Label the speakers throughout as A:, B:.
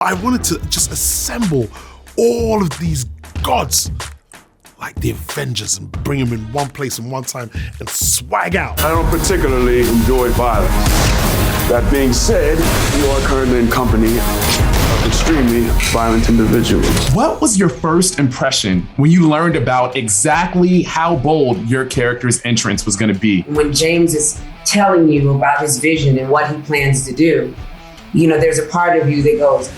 A: I wanted to just assemble all of these gods, like the Avengers, and bring them in one place and one time and swag out.
B: I don't particularly enjoy violence. That being said, you are currently in company of extremely violent individuals.
C: What was your first impression when you learned about exactly how bold your character's entrance was going to be?
D: When Jeymes is telling you about his vision and what he plans to do, you know, there's a part of you that goes,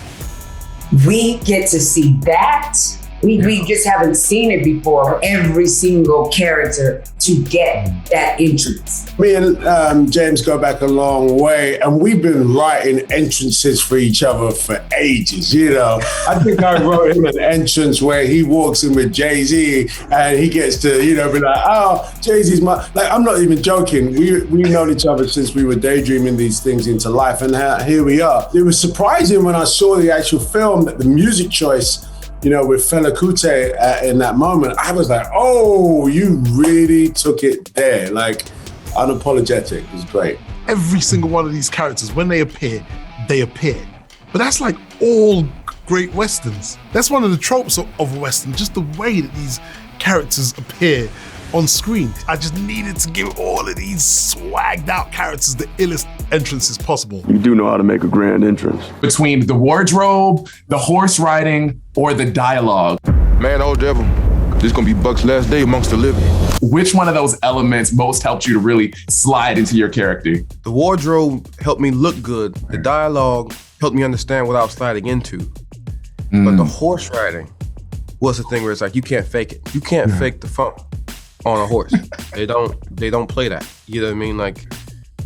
D: we get to see that? We just haven't seen it before. Every single character to get that entrance.
E: Me and Jeymes go back a long way, and we've been writing entrances for each other for ages, you know. I think I wrote him an entrance where he walks in with Jay-Z and he gets to, you know, be like, oh, Jay-Z's my, like, I'm not even joking. We've known each other since we were daydreaming these things into life, and here we are. It was surprising when I saw the actual film that the music choice, you know, with Fela Kuti in that moment, I was like, oh, you really took it there. Like, unapologetic. It was great.
A: Every single one of these characters, when they appear, they appear. But that's like all great Westerns. That's one of the tropes of Western, just the way that these characters appear on screen. I just needed to give all of these swagged out characters the illest entrances possible.
B: You do know how to make a grand entrance.
C: Between the wardrobe, the horse riding, or the dialogue.
F: Man, old devil, this is gonna be Buck's last day amongst the living.
C: Which one of those elements most helped you to really slide into your character?
G: The wardrobe helped me look good. The dialogue helped me understand what I was sliding into. But the horse riding was the thing where it's like, you can't fake it. You can't fake the funk on a horse. They don't play that. You know what I mean? Like,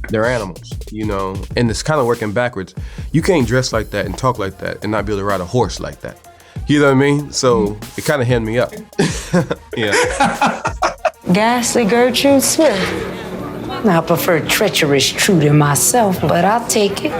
G: they're animals, you know? And it's kind of working backwards. You can't dress like that and talk like that and not be able to ride a horse like that. You know what I mean? So it kind of hemmed me up. Yeah.
H: Ghastly Gertrude Smith. I prefer treacherous Trudy myself, but I'll take it.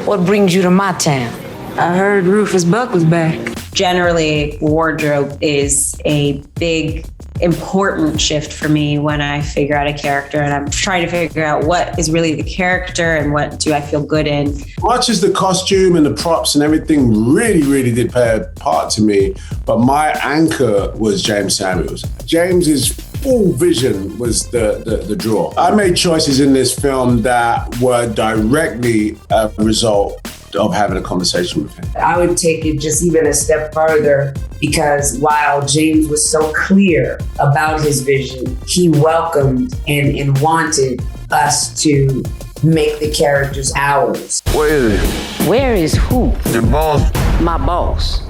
H: What brings you to my town? I heard Rufus Buck was back.
I: Generally, wardrobe is a big, important shift for me when I figure out a character, and I'm trying to figure out what is really the character and what do I feel good in.
E: Much as the costume and the props and everything really did play a part to me, but my anchor was Jeymes Samuels. James's full vision was the draw. I made choices in this film that were directly a result of having a conversation with him.
D: I would take it just even a step further, because while Jeymes was so clear about his vision, he welcomed and wanted us to make the characters ours.
B: Where is it?
H: Where is who?
B: Your boss.
H: My boss.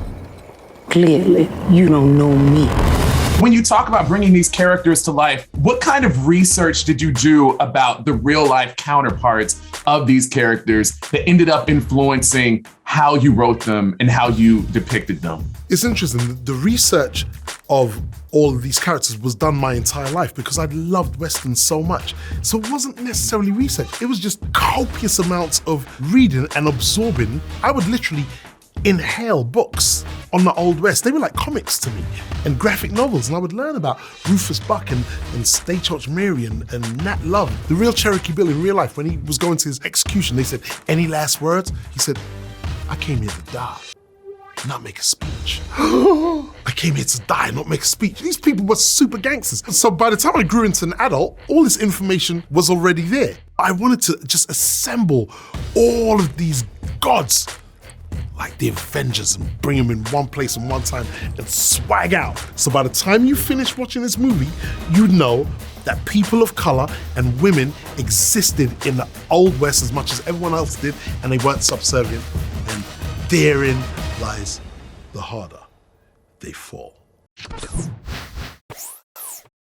H: Clearly, you don't know me.
C: When you talk about bringing these characters to life, what kind of research did you do about the real life counterparts of these characters that ended up influencing how you wrote them and how you depicted them?
A: It's interesting, the research of all of these characters was done my entire life because I loved Westerns so much. So it wasn't necessarily research, it was just copious amounts of reading and absorbing. I would literally inhale books on the Old West. They were like comics to me and graphic novels, and I would learn about Rufus Buck and Stagecoach Mary and Nat Love. The real Cherokee Bill in real life, when he was going to his execution, they said, any last words? He said, I came here to die, not make a speech. I came here to die, not make a speech. These people were super gangsters. So by the time I grew into an adult, all this information was already there. I wanted to just assemble all of these gods, like the Avengers, and bring them in one place and one time and swag out. So by the time you finish watching this movie, you know that people of color and women existed in the Old West as much as everyone else did, and they weren't subservient. And therein lies the harder they fall.